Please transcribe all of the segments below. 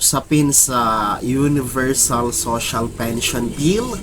usapin sa Universal Social Pension Bill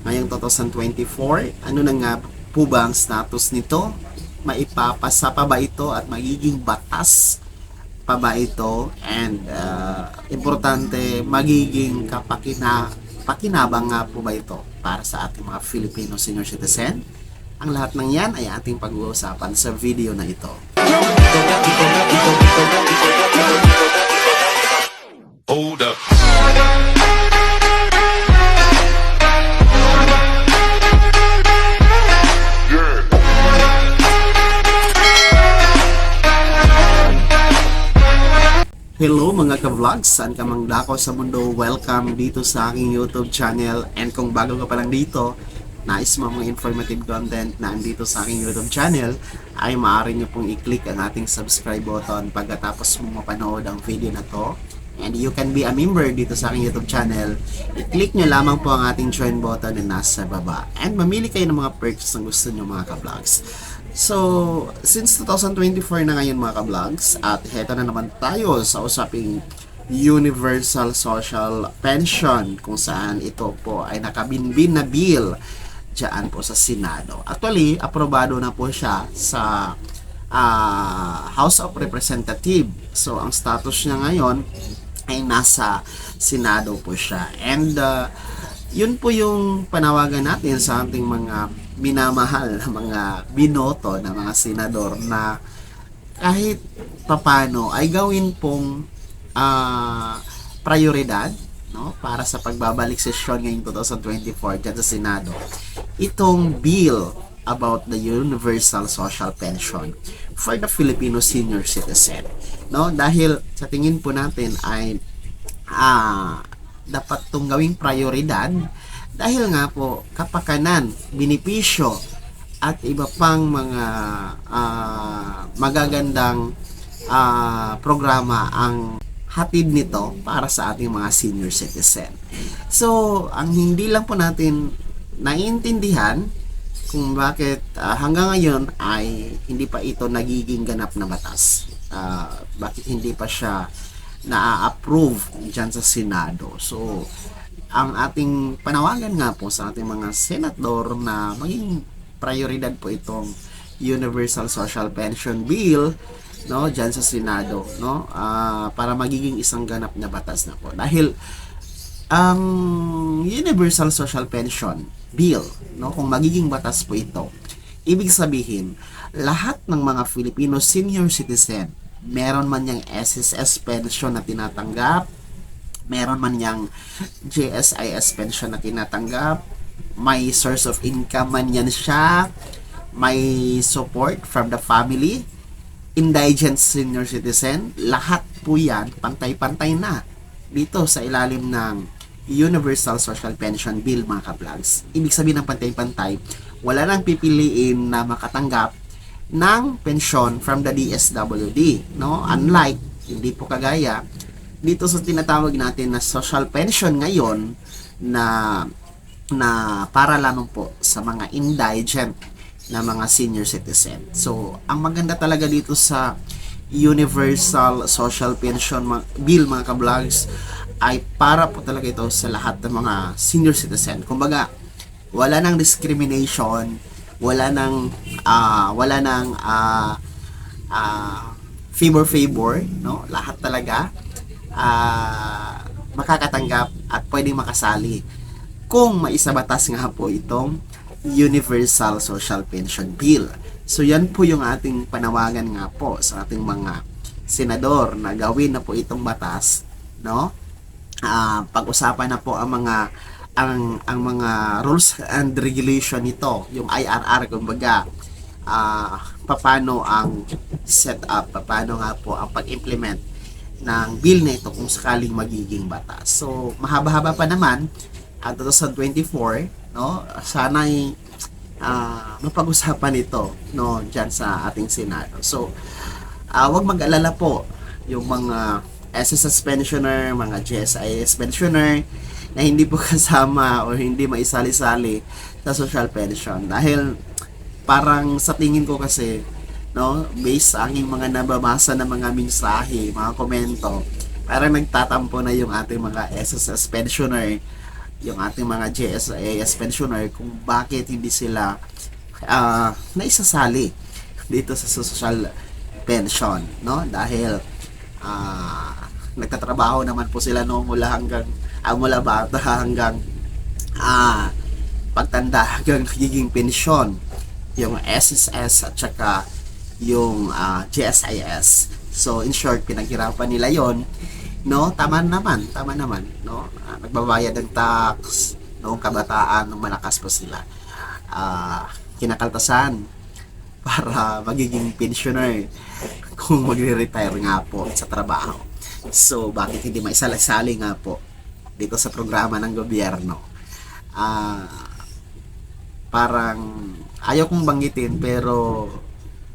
ngayong 2024. Ano na nga po ba ang status nito? Maipapasa pa ba ito at magiging batas pa ba ito? And importante, magiging pakinabang nga po ba ito para sa ating mga Filipino senior citizen? Ang lahat ng yan ay ating pag-uusapan sa video na ito. Hold up. Hello mga ka-vlogs, saan ka mang dako sa mundo, welcome dito sa aking YouTube channel. And kung bago ka pa lang dito, nais mo mga informative content na andito sa aking YouTube channel, ay maaari nyo pong i-click ang ating subscribe button pagkatapos mo mapanood ang video na to. And you can be a member dito sa aking YouTube channel. I-click nyo lamang po ang ating join button na nasa baba. And mamili kayo ng mga perks na gusto nyo mga ka-vlogs. So, since 2024 na ngayon mga ka-vlogs, at heto na naman tayo sa usaping Universal Social Pension, kung saan ito po ay nakabinbin na bill dyan po sa Senado. Actually, aprobado na po siya sa House of Representatives. So, ang status niya ngayon ay nasa Senado po siya. And yun po yung panawagan natin sa ating mga minamahal na mga binoto na mga senador na kahit papano ay gawin pong prioridad, no, para sa pagbabalik sesyon ngayong 2024 dyan sa Senado itong bill about the Universal Social Pension for the Filipino senior citizen, no, dahil sa tingin po natin ay dapat itong gawing prioridad dahil nga po kapakanan, benepisyo at iba pang mga magagandang programa ang hatid nito para sa ating mga senior citizen. So, ang hindi lang po natin naiintindihan kung bakit hanggang ngayon ay hindi pa ito nagiging ganap na batas. Bakit hindi pa siya na-approve dyan sa Senado. So, ang ating panawagan nga po sa ating mga senador na maging prioridad po itong Universal Social Pension Bill, no, diyan sa Senado, no, para magiging isang ganap na batas na po. Dahil ang Universal Social Pension Bill, no, kung magiging batas po ito, ibig sabihin lahat ng mga Filipino senior citizen, meron man yang SSS pension na tinatanggap, meron man yang GSIS pension na tinatanggap, may source of income man yan siya, may support from the family, indigent senior citizen, lahat po yan pantay-pantay na dito sa ilalim ng Universal Social Pension Bill mga ka-vlogs. Ibig sabihin ng pantay-pantay, wala nang pipiliin na makatanggap ng pensyon from the DSWD, no? Unlike, hindi po kagaya dito sa tinatawag natin na social pension ngayon na para lamang po sa mga indigent na mga senior citizen. So, ang maganda talaga dito sa Universal Social Pension Bill mga ka-vlogs ay para po talaga ito sa lahat ng mga senior citizen. Kumbaga, wala nang discrimination, wala nang favor, no? Lahat talaga makakatanggap at pwedeng makasali kung maisabatas nga po itong Universal Social Pension Bill. So yan po yung ating panawagan nga po sa ating mga senador na gawin na po itong batas, no? Pag-usapan na po ang mga rules and regulation nito, yung IRR, kumbaga paano ang setup, paano nga po ang pag-implement ng bill na ito kung sakaling magiging batas. So, mahaba-haba pa naman at 2024, no? Sana'y mapag-usapan ito, no, diyan sa ating Senado. So, wag mag-alala po yung mga SSS pensioner, mga GSIS pensioner na hindi po kasama o hindi maisali-sali sa social pension dahil parang sa tingin ko kasi, no, based sa aking mga nababasa na mga mensahe, mga komento, parang nagtatampo na yung ating mga SSS pensioner, yung ating mga GSIS pensioner kung bakit hindi sila naisasali dito sa social pension, no? Dahil nagtatrabaho naman po sila no mula bata hanggang pagtanda hanggang nagiging pensyon yung SSS at saka yung GSIS. So in short, pinaghirapan nila yon, no? Tama naman, no? Nagbabayad ng tax noong kabataan nung malakas pa sila. Kinakaltasan para magiging pensioner kung magre-retire nga po sa trabaho. So bakit hindi maisali-sali nga po dito sa programa ng gobyerno? Parang ayaw kong banggitin pero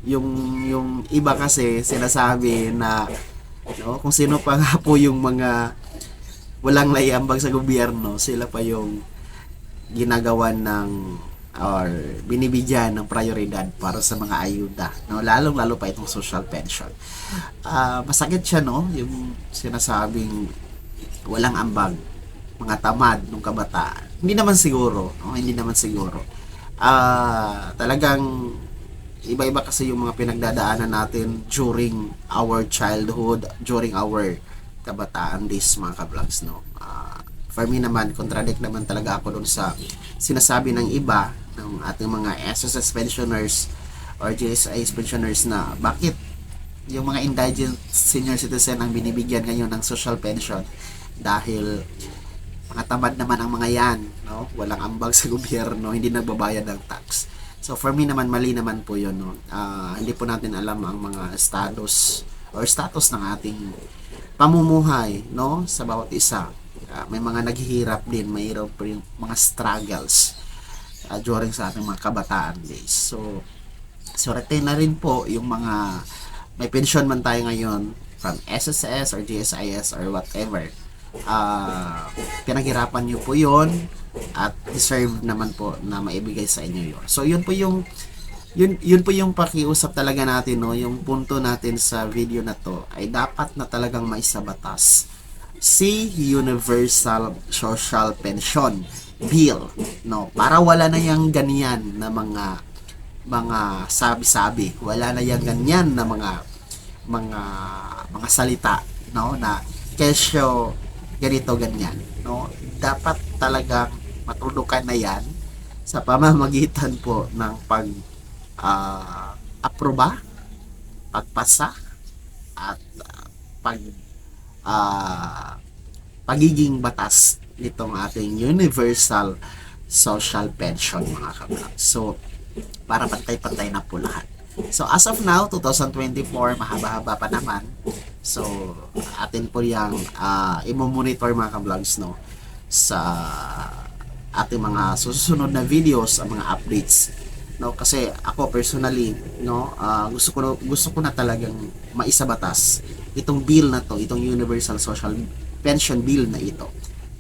yung iba kasi sinasabi na, no, kung sino pa nga po yung mga walang naiambag sa gobyerno, sila pa yung ginagawan ng or binibigyan ng prioridad para sa mga ayuda, no, lalo pa itong social pension. Masakit siya, no, yung sinasabing walang ambag, mga tamad nung kabataan. Hindi naman siguro, talagang iba-iba kasi yung mga pinagdadaanan natin during our childhood, during our kabataan days, mga ka-vlogs, no. For me naman, contradict naman talaga ako dun sa sinasabi ng iba ng ating mga SSS pensioners or GSIS pensioners na bakit yung mga indigent senior citizen ang binibigyan ngayon ng social pension dahil mga tamad naman ang mga yan, no? Walang ambag sa gobyerno, hindi nagbabayad ng tax. So for me naman, mali naman po yun, no? Hindi po natin alam ang mga status ng ating pamumuhay, no, sa bawat isa. May mga naghihirap din, mayroon po yung mga struggles during sa ating mga kabataan days. So retain na rin po yung mga may pension man tayo ngayon from SSS or GSIS or whatever. Pinaghirapan nyo po yon at deserve naman po na maibigay sa inyo yun. So yun po yung pakiusap talaga natin, no. Yung punto natin sa video na to ay dapat na talagang maisabatas si Universal Social Pension Bill, no, para wala na yang ganyan na mga sabi-sabi, wala na yang ganyan na mga salita, no, na kesyo ganito ganyan, no. Dapat talagang matulukan na yan sa pamamagitan po ng aproba, pagpasa at pagiging batas nitong ating Universal Social Pension, mga kablog. So para pantay-pantay na po lahat. So as of now, 2024, mahaba-haba pa naman. So atin po yung i-monitor, mga kablogs, no, sa ating mga susunod na videos, ang mga updates, no, kasi ako personally, no, gusto ko na talagang maisabatas itong bill na to, itong Universal Social Pension Bill na ito,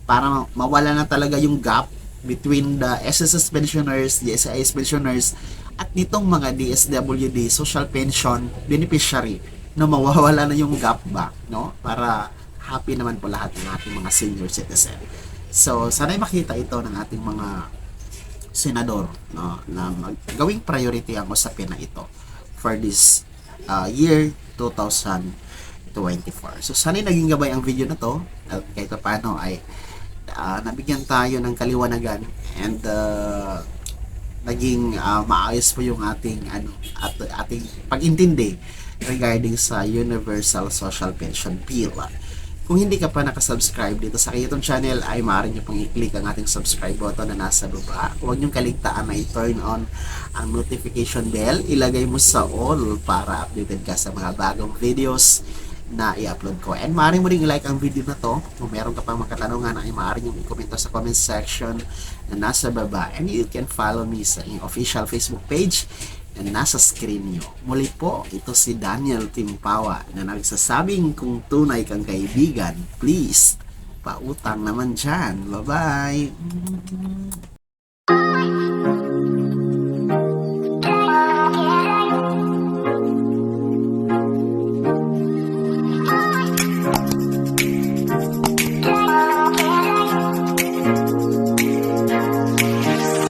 para mawala na talaga yung gap between the SSS pensioners, the SIS pensioners at nitong mga DSWD social pension beneficiary, no, mawawala na yung gap ba, no, para happy naman po lahat ng ating mga senior citizen. So sana'y makita ito ng ating mga senador, no, na gawing priority ang usapin na ito for this year 2024. So sana'y naging gabay ang video na to at kahit paano ay nabigyan tayo ng kaliwanagan and naging maayos po yung ating ating pag-intindi regarding sa Universal Social Pension Bill. Kung hindi ka pa nakasubscribe dito sa YouTube channel, ay maaari nyo pong i-click ang ating subscribe button na nasa baba. Huwag nyo kaligtaan na i-turn on ang notification bell. Ilagay mo sa all para updated ka sa mga bagong videos na i-upload ko. And maaari mo rin i-like ang video na to. Kung meron ka pang mga katanungan, ay maaari nyo i-komento sa comment section na nasa baba. And you can follow me sa official Facebook page na nasa screen nyo. Muli po, ito si Daniel Timpawa na nagsasabing kung tunay kang kaibigan, please, pautang naman dyan. Bye-bye!